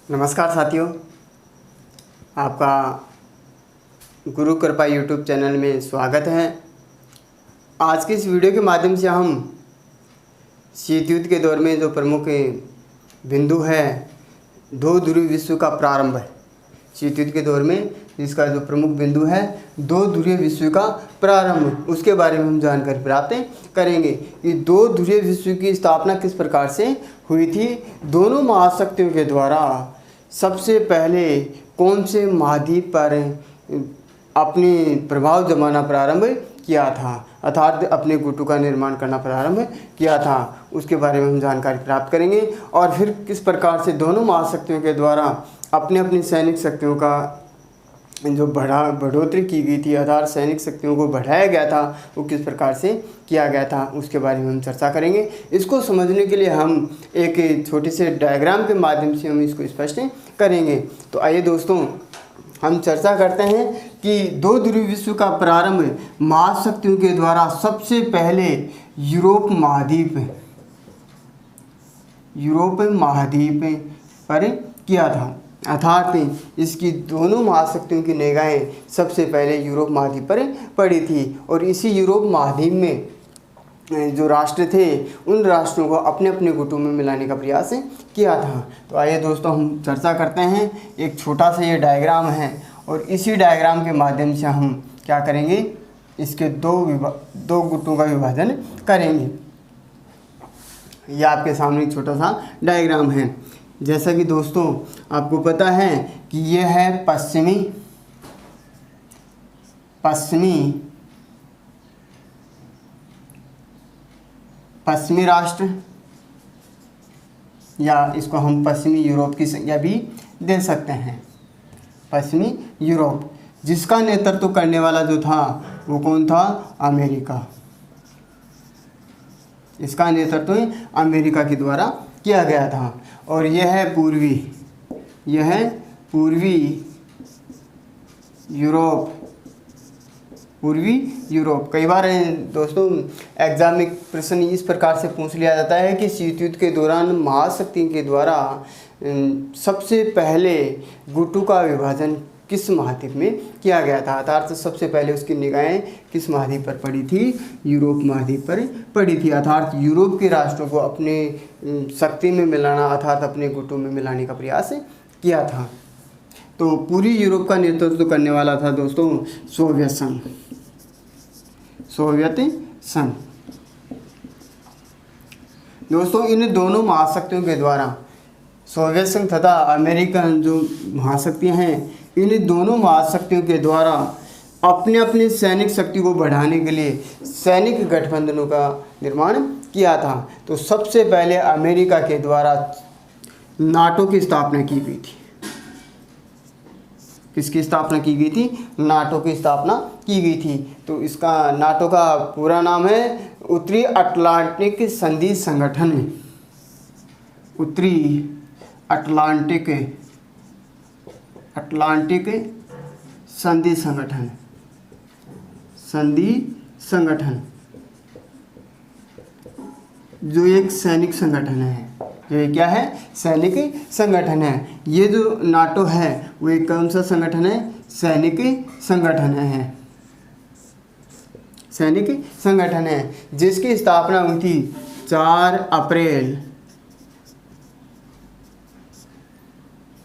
नमस्कार साथियों, आपका गुरु कृपा यूट्यूब चैनल में स्वागत है। आज की इस वीडियो के माध्यम से हम शीत युद्ध के दौर में जो प्रमुख बिंदु है, दो ध्रुवीय विश्व का प्रारंभ है। शीत युद्ध के दौर में इसका जो प्रमुख बिंदु है, दो ध्रुवीय विश्व का प्रारंभ, उसके बारे में हम जानकारी प्राप्त करेंगे। ये दो ध्रुवीय विश्व की स्थापना किस प्रकार से हुई थी, दोनों महाशक्तियों के द्वारा सबसे पहले कौन से महाद्वीप पर अपनी प्रभाव जमाना प्रारंभ किया था, अर्थात अपने गुटों का निर्माण करना प्रारंभ किया था, उसके बारे में हम जानकारी प्राप्त करेंगे। और फिर किस प्रकार से दोनों महाशक्तियों के द्वारा अपनी अपनी सैनिक शक्तियों का जो बढ़ोतरी की गई थी, अर्थात सैनिक शक्तियों को बढ़ाया गया था, वो किस प्रकार से किया गया था, उसके बारे में हम चर्चा करेंगे। इसको समझने के लिए हम एक छोटे से डायग्राम के माध्यम से हम इसको स्पष्ट करेंगे। तो आइए दोस्तों, हम चर्चा करते हैं कि दो ध्रुवीय विश्व का प्रारंभ महाशक्तियों के द्वारा सबसे पहले यूरोप महाद्वीप पर किया था, अर्थात इसकी दोनों महाशक्तियों की निगाहें सबसे पहले यूरोप महाद्वीप पर पड़ी थी। और इसी यूरोप महाद्वीप में जो राष्ट्र थे, उन राष्ट्रों को अपने अपने गुटों में मिलाने का प्रयास किया था। तो आइए दोस्तों, हम चर्चा करते हैं। एक छोटा सा ये डायग्राम है और इसी डायग्राम के माध्यम से हम क्या करेंगे, इसके दो गुटों का विभाजन करेंगे। ये आपके सामने एक छोटा सा डायग्राम है। जैसा कि दोस्तों आपको पता है कि ये है पश्चिमी राष्ट्र, या इसको हम पश्चिमी यूरोप की संज्ञा भी दे सकते हैं। पश्चिमी यूरोप, जिसका नेतृत्व करने वाला जो था वो कौन था, अमेरिका। इसका नेतृत्व अमेरिका के द्वारा किया गया था। और यह है पूर्वी यूरोप। कई बार दोस्तों एग्जाम में प्रश्न इस प्रकार से पूछ लिया जाता है कि शीत युद्ध के दौरान महाशक्ति के द्वारा सबसे पहले गुटों का विभाजन किस महाद्वीप में किया गया था, अर्थात सबसे पहले उसकी निगाहें किस महाद्वीप पर पड़ी थी, यूरोप महाद्वीप पर पड़ी थी। अर्थात यूरोप के राष्ट्रों को अपने शक्ति में मिलाना, अर्थात अपने गुटों में मिलाने का प्रयास किया था। तो पूरी यूरोप का नेतृत्व करने वाला था दोस्तों सोवियत संघ। दोस्तों इन दोनों महाशक्तियों के द्वारा, सोवियत संघ तथा अमेरिकन जो महाशक्तियाँ हैं, इन दोनों महाशक्तियों के द्वारा अपने अपने सैनिक शक्ति को बढ़ाने के लिए सैनिक गठबंधनों का निर्माण किया था। तो सबसे पहले अमेरिका के द्वारा नाटो की स्थापना की गई थी। किसकी स्थापना की गई थी, नाटो की स्थापना की गई थी। तो इसका नाटो का पूरा नाम है उत्तरी अटलांटिक संधि संगठन। उत्तरी अटलांटिक संधि संगठन, जो एक सैनिक संगठन है। जो ये क्या है, सैनिक संगठन है। ये जो नाटो है वो एक कौन सा संगठन है, सैनिक संगठन है, जिसकी स्थापना हुई थी 4 अप्रैल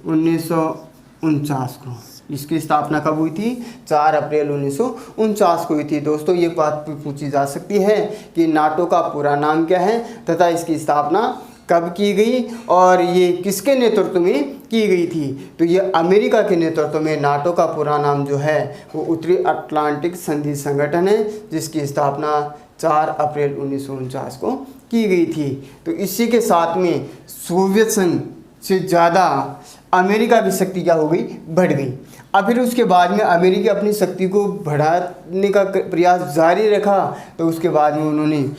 1949 को। इसकी स्थापना कब हुई थी, 4 अप्रैल 1949 को हुई थी। दोस्तों ये बात पूछी जा सकती है कि नाटो का पूरा नाम क्या है तथा इसकी स्थापना कब की गई और ये किसके नेतृत्व में की गई थी। तो ये अमेरिका के नेतृत्व में नाटो का पूरा नाम जो है वो उत्तरी अटलांटिक संधि संगठन है, जिसकी स्थापना 4 अप्रैल 1949 को की गई थी। तो इसी के साथ में सोवियत संघ से ज़्यादा अमेरिका की शक्ति क्या हो गई, बढ़ गई। अब फिर उसके बाद में अमेरिका अपनी शक्ति को बढ़ाने का प्रयास जारी रखा। तो उसके बाद में उन्होंने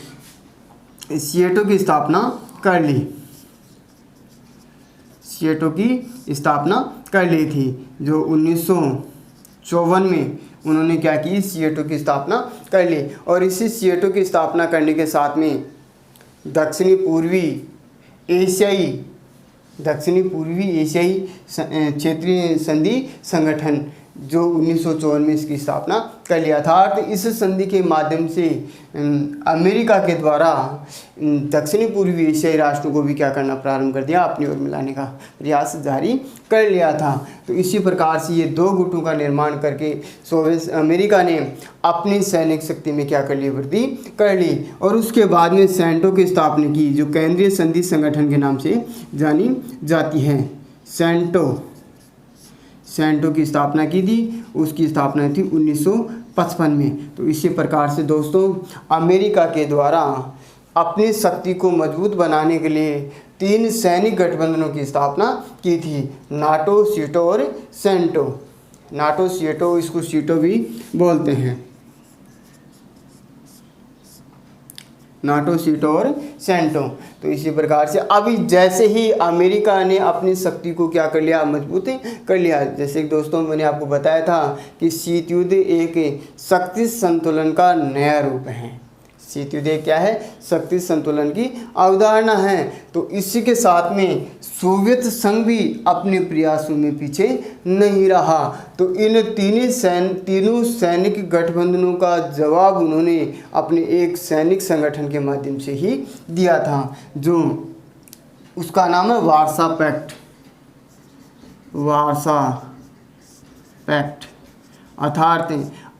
सीएटो की स्थापना कर ली थी, जो 1954 में उन्होंने क्या की, सीएटो की स्थापना कर ली। और इसी सीएटो की स्थापना करने के साथ में दक्षिणी पूर्वी एशियाई दक्षिणी पूर्वी एशियाई क्षेत्रीय संधि संगठन, जो 1954 में इसकी स्थापना कर लिया था। अर्थात इस संधि के माध्यम से अमेरिका के द्वारा दक्षिणी पूर्वी एशियाई राष्ट्रों को भी क्या करना प्रारंभ कर दिया, अपनी ओर मिलाने का प्रयास जारी कर लिया था। तो इसी प्रकार से ये दो गुटों का निर्माण करके सोवियत अमेरिका ने अपनी सैनिक शक्ति में क्या कर ली, वृद्धि कर ली। और उसके बाद में सेंटो की स्थापना की, जो केंद्रीय संधि संगठन के नाम से जानी जाती है। सेंटो की स्थापना की थी, उसकी स्थापना थी 1955 में। तो इसी प्रकार से दोस्तों अमेरिका के द्वारा अपनी शक्ति को मजबूत बनाने के लिए 3 सैनिक गठबंधनों की स्थापना की थी, नाटो, सीटो और सेंटो। नाटो, सीटो, इसको सीटो भी बोलते हैं, नाटो, सीटो और सेंटो। तो इसी प्रकार से अभी जैसे ही अमेरिका ने अपनी शक्ति को क्या कर लिया, मजबूत कर लिया। जैसे दोस्तों मैंने आपको बताया था कि शीत युद्ध एक शक्ति संतुलन का नया रूप है। शीत युद्ध क्या है, शक्ति संतुलन की अवधारणा है। तो इसी के साथ में सोवियत संघ भी अपने प्रयासों में पीछे नहीं रहा। तो इन तीनों सैनिक गठबंधनों का जवाब उन्होंने अपने एक सैनिक संगठन के माध्यम से ही दिया था, जो उसका नाम है वार्सा पैक्ट। वार्सा पैक्ट अर्थात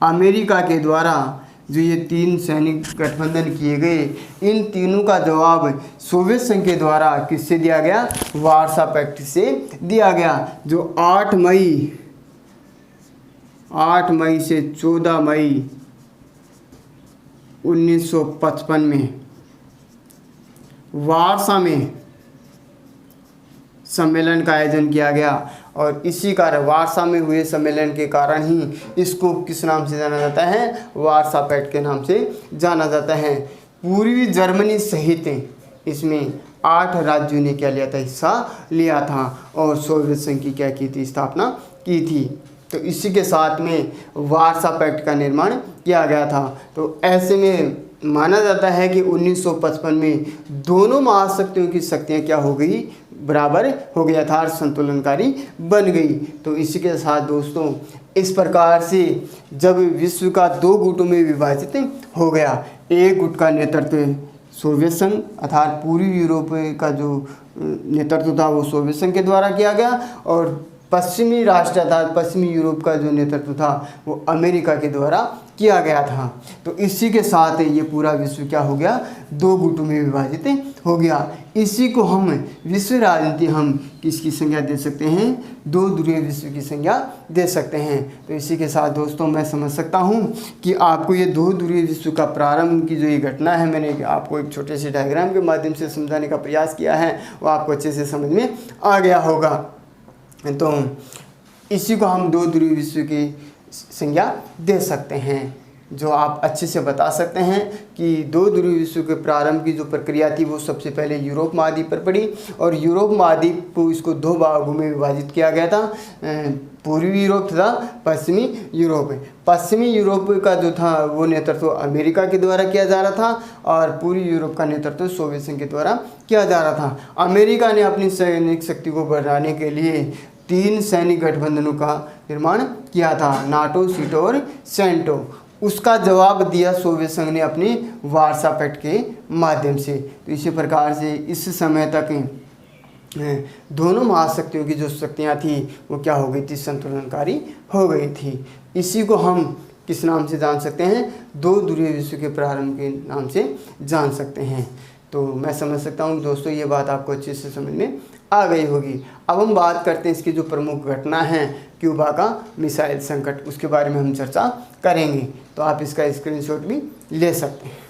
अमेरिका के द्वारा जो ये 3 सैनिक गठबंधन किए गए, इन तीनों का जवाब सोवियत संघ के द्वारा किससे दिया गया, वार्सा पैक्ट से दिया गया, जो 8 मई से 14 मई 1955 में वार्सा में सम्मेलन का आयोजन किया गया। और इसी कारण वार्सा में हुए सम्मेलन के कारण ही इसको किस नाम से जाना जाता है, वार्सा पैक्ट के नाम से जाना जाता है। पूर्वी जर्मनी सहित इसमें 8 राज्यों ने क्या लिया था, हिस्सा लिया था और सोवियत संघ की क्या की थी, स्थापना की थी। तो इसी के साथ में वार्सा पैक्ट का निर्माण किया गया था। तो ऐसे में माना जाता है कि 1955 में दोनों महाशक्तियों की शक्तियाँ क्या हो गई, बराबर हो गया था, संतुलनकारी बन गई। तो इसी के साथ दोस्तों इस प्रकार से जब विश्व का 2 गुटों में विभाजित हो गया, एक गुट का नेतृत्व सोवियत संघ अर्थात पूर्वी यूरोप का जो नेतृत्व था वो सोवियत संघ के द्वारा किया गया, और पश्चिमी राष्ट्र अर्थात पश्चिमी यूरोप का जो नेतृत्व था वो अमेरिका के द्वारा किया गया था। तो इसी के साथ ये पूरा विश्व क्या हो गया, 2 गुटों में विभाजित हो गया। इसी को हम विश्व राजनीति हम किसकी संज्ञा दे सकते हैं, 2 ध्रुवीय विश्व की संज्ञा दे सकते हैं। तो इसी के साथ दोस्तों मैं समझ सकता हूँ कि आपको ये 2 ध्रुवीय विश्व का प्रारंभ की जो ये घटना है, मैंने आपको एक छोटे से डायग्राम के माध्यम से समझाने का प्रयास किया है, वो आपको अच्छे से समझ में आ गया होगा। तो इसी को हम 2 ध्रुवीय विश्व की संज्ञा दे सकते हैं, जो आप अच्छे से बता सकते हैं कि 2 ध्रुवीय विश्व के प्रारंभ की जो प्रक्रिया थी वो सबसे पहले यूरोप महाद्वीप पर पड़ी, और यूरोप महाद्वीप को इसको 2 भागों में विभाजित किया गया था, पूर्वी यूरोप तथा पश्चिमी यूरोप। पश्चिमी यूरोप का जो था वो नेतृत्व अमेरिका के द्वारा किया जा रहा था, और पूर्वी यूरोप का नेतृत्व सोवियत संघ के द्वारा किया जा रहा था। अमेरिका ने अपनी सैनिक शक्ति को बढ़ाने के लिए 3 सैनिक गठबंधनों का निर्माण किया था, नाटो, सीटो और सेंटो। उसका जवाब दिया सोवियत संघ ने अपने वार्सा पैक्ट के माध्यम से। तो इसी प्रकार से इस समय तक दोनों महाशक्तियों की जो शक्तियाँ थी वो क्या हो गई थी, संतुलनकारी हो गई थी। इसी को हम किस नाम से जान सकते हैं, 2 ध्रुवीय विश्व के प्रारंभ के नाम से जान सकते हैं। तो मैं समझ सकता हूँ दोस्तों ये बात आपको अच्छे से समझ में आ गई होगी। अब हम बात करते हैं इसकी जो प्रमुख घटना है क्यूबा का मिसाइल संकट, उसके बारे में हम चर्चा करेंगे। तो आप इसका स्क्रीनशॉट भी ले सकते हैं।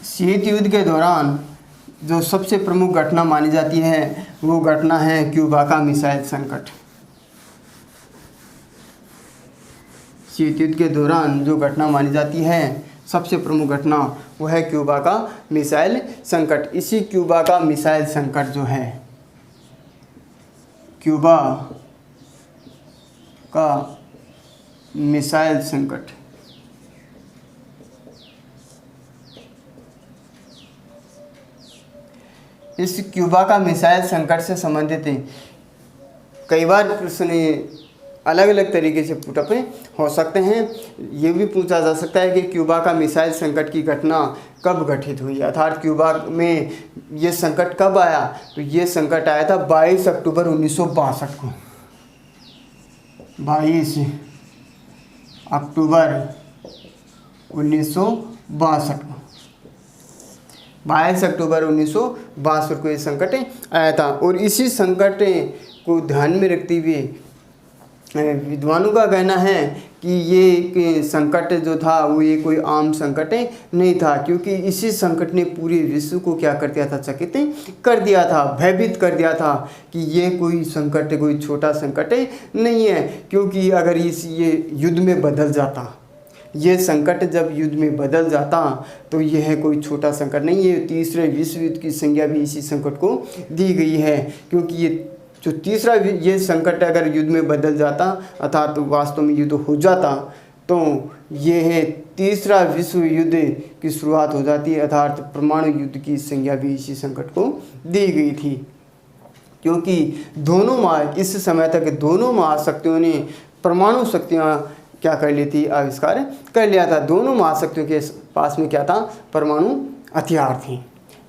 शीत युद्ध के दौरान जो सबसे प्रमुख घटना मानी जाती है वो घटना है क्यूबा का मिसाइल संकट। शीत युद्ध के दौरान जो घटना मानी जाती है सबसे प्रमुख घटना वो है क्यूबा का मिसाइल संकट। इसी क्यूबा का मिसाइल संकट जो है, क्यूबा का मिसाइल संकट, इस क्यूबा का मिसाइल संकट से संबंधित कई बार प्रश्न अलग अलग तरीके से पुटअप हो सकते हैं। ये भी पूछा जा सकता है कि क्यूबा का मिसाइल संकट की घटना कब घटित हुई, अर्थात क्यूबा में ये संकट कब आया। तो ये संकट आया था 22 अक्टूबर 1962 को। 22 अक्टूबर 1962 को, 22 अक्टूबर 1962 को ये संकट आया था। और इसी संकट को ध्यान में रखते हुए विद्वानों का कहना है कि ये संकट जो था वो ये कोई आम संकट नहीं था, क्योंकि इसी संकट ने पूरे विश्व को क्या कर दिया था, चकित कर दिया था, भयभीत कर दिया था कि ये कोई संकट कोई छोटा संकट नहीं है। क्योंकि अगर ये युद्ध में बदल जाता, ये संकट जब युद्ध में बदल जाता तो यह कोई छोटा संकट नहीं है। तीसरे विश्व युद्ध की संज्ञा भी इसी संकट को दी गई है, क्योंकि ये जो तीसरा ये संकट अगर युद्ध में बदल जाता, अर्थात तो वास्तव में युद्ध हो जाता, तो ये है तीसरा विश्व युद्ध की शुरुआत हो जाती, अर्थात परमाणु युद्ध की संज्ञा भी इसी संकट को दी गई थी। क्योंकि इस समय तक दोनों महाशक्तियों ने परमाणु शक्तियाँ क्या कर ली थी, आविष्कार कर लिया था। दोनों महाशक्तियों के पास में क्या था, परमाणु हथियार थे।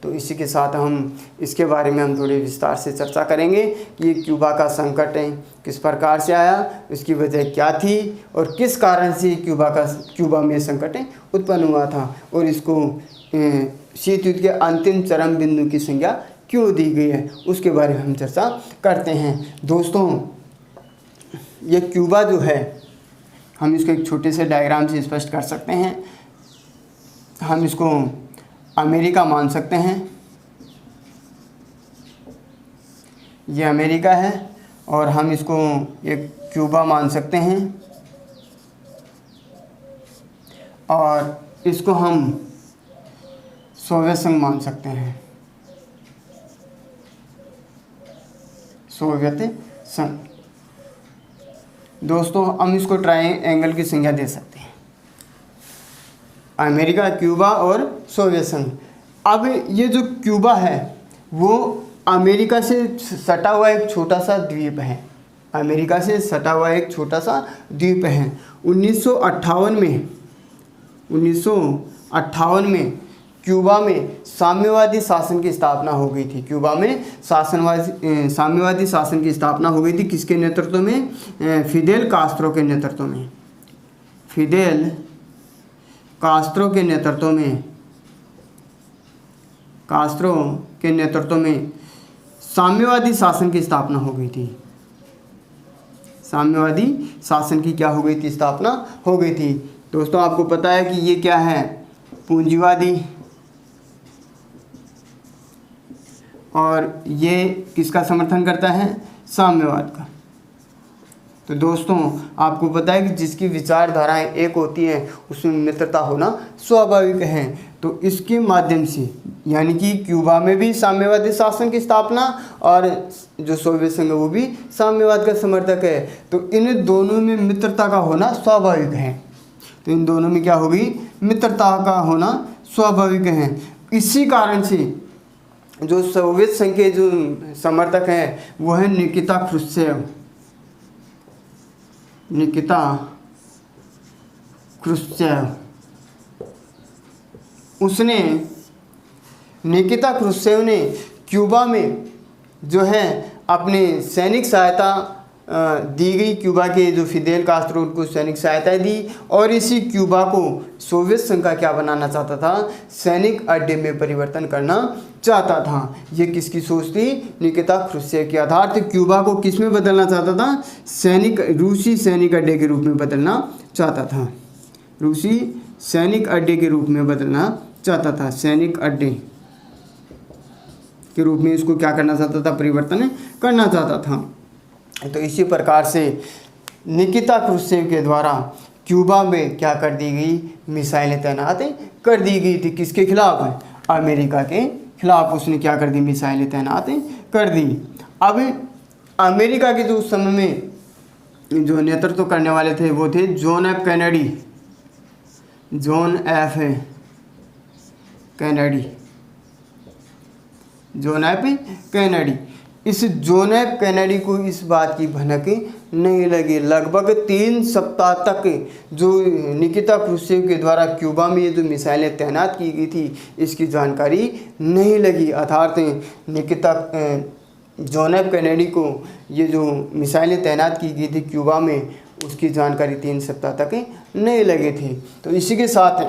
तो इसी के साथ हम इसके बारे में हम थोड़े विस्तार से चर्चा करेंगे कि क्यूबा का संकट किस प्रकार से आया, उसकी वजह क्या थी और किस कारण से क्यूबा में संकट उत्पन्न हुआ था, और इसको शीत युद्ध के अंतिम चरम बिंदु की संज्ञा क्यों दी गई है, उसके बारे में हम चर्चा करते हैं। दोस्तों, ये क्यूबा जो है, हम इसको एक छोटे से डायग्राम से स्पष्ट कर सकते हैं। हम इसको अमेरिका मान सकते हैं, ये अमेरिका है, और हम इसको एक क्यूबा मान सकते हैं, और इसको हम सोवियत संघ मान सकते हैं, सोवियत संघ। दोस्तों, हम इसको ट्रायंगल की संज्ञा दे सकते हैं, अमेरिका, क्यूबा और सोवियत संघ। अब ये जो क्यूबा है वो अमेरिका से सटा हुआ एक छोटा सा द्वीप है, अमेरिका से सटा हुआ एक छोटा सा द्वीप है। 1958 में क्यूबा में साम्यवादी शासन की स्थापना हो गई थी। क्यूबा में साम्यवादी शासन की स्थापना हो गई थी, किसके नेतृत्व में, फिदेल कास्त्रो के नेतृत्व में, फिदेल कास्त्रो के नेतृत्व में साम्यवादी शासन की स्थापना हो गई थी। साम्यवादी शासन की क्या हो गई थी, स्थापना हो गई थी। दोस्तों, आपको पता है कि ये क्या है, पूंजीवादी, और ये किसका समर्थन करता है, साम्यवाद का। तो दोस्तों, आपको पता है कि जिसकी विचारधाराएं एक होती हैं उसमें मित्रता होना स्वाभाविक है। तो इसके माध्यम से, यानी कि क्यूबा में भी साम्यवादी शासन की स्थापना, और जो सोवियत संघ है वो भी साम्यवाद का समर्थक है, तो इन दोनों में मित्रता का होना स्वाभाविक है। तो इन दोनों में क्या होगी, मित्रता का होना स्वाभाविक है। इसी कारण से जो सोवियत संघ के जो समर्थक हैं वो है निकिता क्रुश्चेव। निकिता क्रुश्चेव ने क्यूबा में जो है अपनी सैनिक सहायता दी गई। क्यूबा के जो फिदेल कास्त्रो उनको सैनिक सहायता दी, और इसी क्यूबा को सोवियत संघ का क्या बनाना चाहता था, सैनिक अड्डे में परिवर्तन करना चाहता था। ये किसकी सोच थी, निकिता क्रुश्चेव के आधार से क्यूबा को किस में बदलना चाहता था, रूसी सैनिक अड्डे के रूप में बदलना चाहता था, रूसी सैनिक अड्डे के रूप में बदलना चाहता था, सैनिक अड्डे के रूप में इसको क्या करना चाहता था, परिवर्तन करना चाहता था। तो इसी प्रकार से निकिता क्रुश्चेव के द्वारा क्यूबा में क्या कर दी गई, मिसाइलें तैनात कर दी गई थी। किसके खिलाफ? अमेरिका के खिलाफ उसने क्या कर दी, मिसाइलें तैनात कर दी। अब अमेरिका के जो उस समय में जो नेतृत्व करने वाले थे वो थे John F Kennedy. John F Kennedy. इस जॉन एफ कैनेडी को इस बात की भनक नहीं लगी। लगभग 3 सप्ताह तक जो निकिता क्रुश्चेव के द्वारा क्यूबा में ये जो मिसाइलें तैनात की गई थी इसकी जानकारी नहीं लगी। अर्थात निकिता जॉन एफ कैनेडी को ये जो मिसाइलें तैनात की गई थी क्यूबा में उसकी जानकारी 3 सप्ताह तक नहीं लगे थे। तो इसी के साथ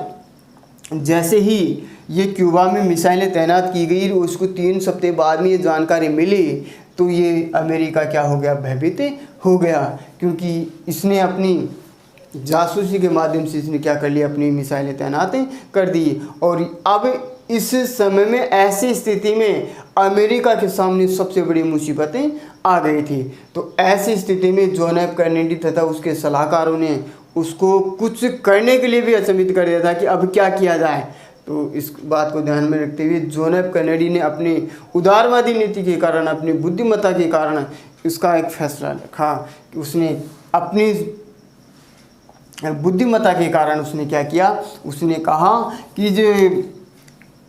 जैसे ही ये क्यूबा में मिसाइलें तैनात की गई उसको 3 सप्ताह बाद में ये जानकारी मिली तो ये अमेरिका क्या हो गया, भयभीत हो गया, क्योंकि इसने अपनी जासूसी के माध्यम से इसने क्या कर लिया, अपनी मिसाइलें तैनात कर दी। और अब इस समय में ऐसी स्थिति में अमेरिका के सामने सबसे बड़ी मुसीबतें आ गई थी। तो ऐसी स्थिति में जॉन एफ कैनेडी तथा उसके सलाहकारों ने उसको कुछ करने के लिए भी अचंभित कर दिया था कि अब क्या किया जाए। तो इस बात को ध्यान में रखते हुए जॉन एफ कैनेडी ने अपनी उदारवादी नीति के कारण, अपनी बुद्धिमत्ता के कारण इसका एक फैसला रखा कि उसने अपनी बुद्धिमत्ता के कारण उसने क्या किया, उसने कहा कि जो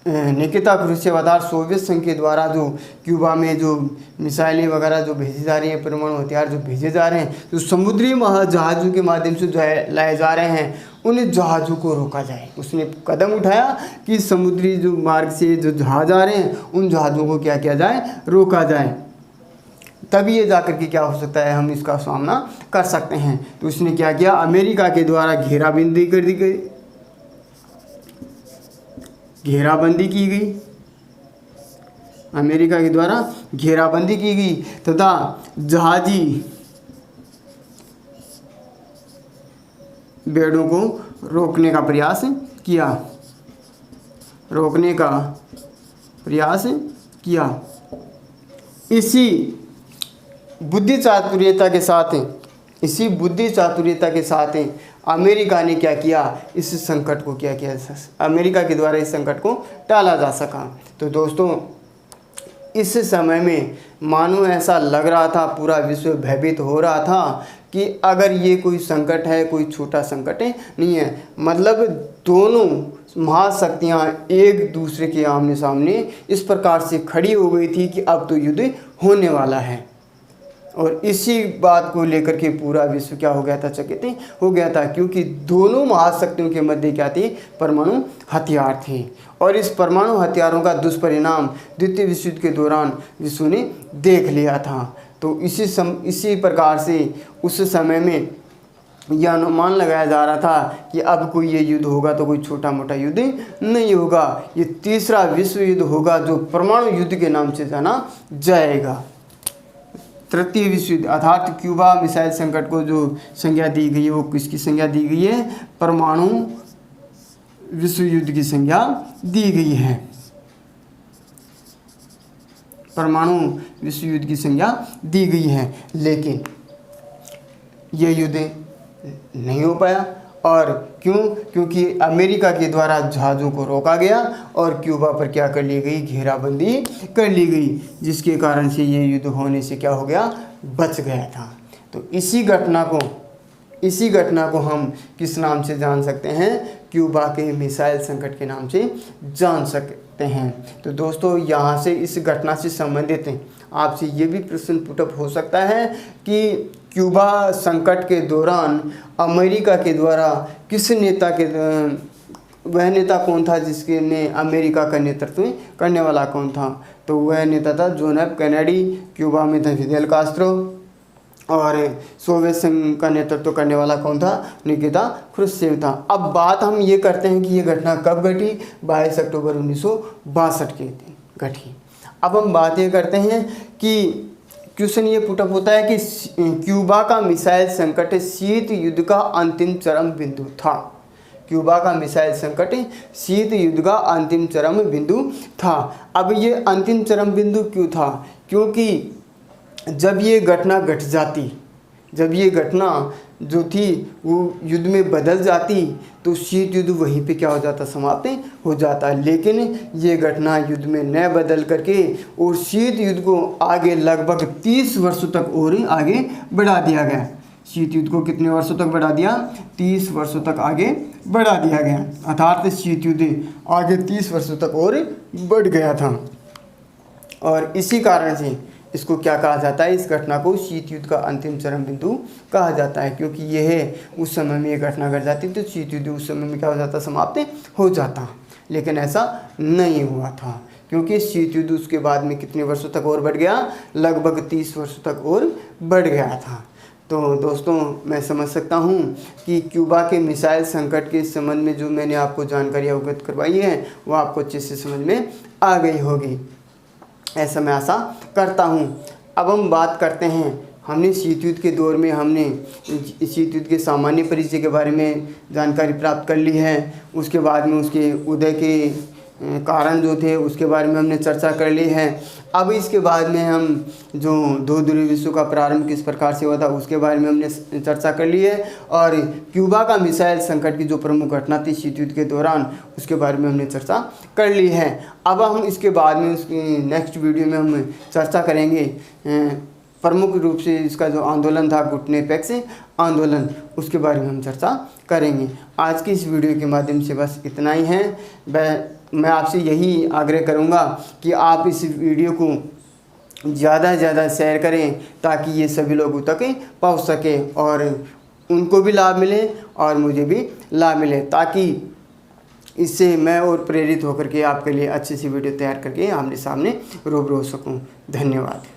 निकिता क्रुश्चेव अर्थात सोवियत संघ के द्वारा जो क्यूबा में जो मिसाइलें वगैरह जो भेजी जा रही हैं, परमाणु हथियार जो भेजे जा रहे हैं, जो समुद्री जहाज़ों के माध्यम से जो लाए जा रहे हैं, उन जहाज़ों को रोका जाए। उसने कदम उठाया कि समुद्री जो मार्ग से जो जहाज़ आ रहे हैं उन जहाज़ों को क्या किया जाए, रोका जाए। तभी ये जाकर के क्या हो सकता है, हम इसका सामना कर सकते हैं। तो उसने क्या किया, अमेरिका के द्वारा घेराबंदी कर दी गई, घेराबंदी की गई, अमेरिका के द्वारा घेराबंदी की गई तथा जहाजी बेड़ों को रोकने का प्रयास किया, इसी बुद्धि चातुर्यता के साथ अमेरिका ने क्या किया, इस संकट को क्या किया, अमेरिका के द्वारा इस संकट को टाला जा सका। तो दोस्तों इस समय में मानो ऐसा लग रहा था, पूरा विश्व भयभीत हो रहा था कि अगर ये कोई संकट है, कोई छोटा संकट नहीं है। मतलब दोनों महाशक्तियाँ एक दूसरे के आमने सामने इस प्रकार से खड़ी हो गई थी कि अब तो युद्ध होने वाला है। और इसी बात को लेकर के पूरा विश्व क्या हो गया था, चकित हो गया था, क्योंकि दोनों महाशक्तियों के मध्य क्या थी, परमाणु हथियार थे। और इस परमाणु हथियारों का दुष्परिणाम द्वितीय विश्व युद्ध के दौरान विश्व ने देख लिया था। तो इसी प्रकार से उस समय में यह अनुमान लगाया जा रहा था कि अब कोई ये युद्ध होगा तो कोई छोटा मोटा युद्ध नहीं होगा, ये तीसरा विश्व युद्ध होगा जो परमाणु युद्ध के नाम से जाना जाएगा। तृतीय विश्व युद्ध अर्थात क्यूबा मिसाइल संकट को जो संज्ञा दी गई है वो किसकी संज्ञा दी गई है, परमाणु विश्व युद्ध की संज्ञा दी गई है, परमाणु विश्व युद्ध की संज्ञा दी गई है। लेकिन यह युद्ध नहीं हो पाया। और क्यों? क्योंकि अमेरिका के द्वारा जहाज़ों को रोका गया और क्यूबा पर क्या कर ली गई, घेराबंदी कर ली गई, जिसके कारण से ये युद्ध होने से क्या हो गया, बच गया था। तो इसी घटना को हम किस नाम से जान सकते हैं, क्यूबा के मिसाइल संकट के नाम से जान सकते हैं। तो दोस्तों यहाँ से इस घटना से संबंधित आपसे ये भी प्रश्न पुटअप हो सकता है कि क्यूबा संकट के दौरान अमेरिका के द्वारा किस नेता के वह नेता कौन था जिसके ने अमेरिका का नेतृत्व करने वाला कौन था? तो वह नेता था जॉन एफ कैनेडी, क्यूबा में था फिदेल कास्ट्रो, और सोवियत संघ का नेतृत्व करने वाला कौन था, निकिता क्रुश्चेव था। अब बात हम ये करते हैं कि ये घटना कब घटी, 22 अक्टूबर 1962 के दिन घटी। अब हम बात ये करते हैं कि क्वेश्चन ये पुटअप होता है कि क्यूबा का मिसाइल संकट शीत युद्ध का अंतिम चरम बिंदु था। क्यूबा का मिसाइल संकट शीत युद्ध का अंतिम चरम बिंदु था। अब ये अंतिम चरम बिंदु क्यों था? क्योंकि जब ये घटना घट जाती, जब ये घटना जो थी वो युद्ध में बदल जाती तो शीत युद्ध वहीं पे क्या हो जाता, समाप्त हो जाता। लेकिन ये घटना युद्ध में न बदल करके और शीत युद्ध को आगे लगभग 30 वर्षों तक और आगे बढ़ा दिया गया। शीत युद्ध को कितने वर्षों तक बढ़ा दिया, 30 वर्षों तक आगे बढ़ा दिया गया। अर्थात शीत युद्ध आगे 30 वर्षों तक और बढ़ गया था। और इसी कारण से इसको क्या कहा जाता है, इस घटना को शीत युद्ध का अंतिम चरम बिंदु कहा जाता है, क्योंकि यह उस समय में ये घटना घट जाती तो शीत युद्ध उस समय में क्या हो जाता, समाप्त हो जाता। लेकिन ऐसा नहीं हुआ था, क्योंकि शीत युद्ध उसके बाद में कितने वर्षों तक और बढ़ गया, लगभग 30 वर्षों तक और बढ़ गया था। तो दोस्तों मैं समझ सकता हूँ कि क्यूबा के मिसाइल संकट के संबंध में जो मैंने आपको जानकारी अवगत करवाई है वो आपको अच्छे से समझ में आ गई होगी, ऐसा मैं आशा करता हूँ। अब हम बात करते हैं, हमने शीत युद्ध के दौर में हमने शीत युद्ध के सामान्य परिचय के बारे में जानकारी प्राप्त कर ली है। उसके बाद में उसके उदय के कारण जो थे उसके बारे में हमने चर्चा कर ली है। अब इसके बाद में हम जो दो ध्रुवीय विश्व का प्रारंभ किस प्रकार से हुआ था उसके बारे में हमने चर्चा कर ली है। और क्यूबा का मिसाइल संकट की जो प्रमुख घटना थी शीत युद्ध के दौरान उसके बारे में हमने चर्चा कर ली है। अब हम इसके बाद में उसकी नेक्स्ट वीडियो में हम चर्चा करेंगे प्रमुख रूप से इसका जो आंदोलन था घुटने पैक्स आंदोलन, उसके बारे में हम चर्चा करेंगे। आज की इस वीडियो के माध्यम से बस इतना ही है। मैं आपसे यही आग्रह करूंगा कि आप इस वीडियो को ज़्यादा से ज़्यादा शेयर करें ताकि ये सभी लोगों तक पहुंच सके और उनको भी लाभ मिले और मुझे भी लाभ मिले, ताकि इससे मैं और प्रेरित होकर के आपके लिए अच्छी सी वीडियो तैयार करके आमने सामने रूबरू हो सकूं। धन्यवाद।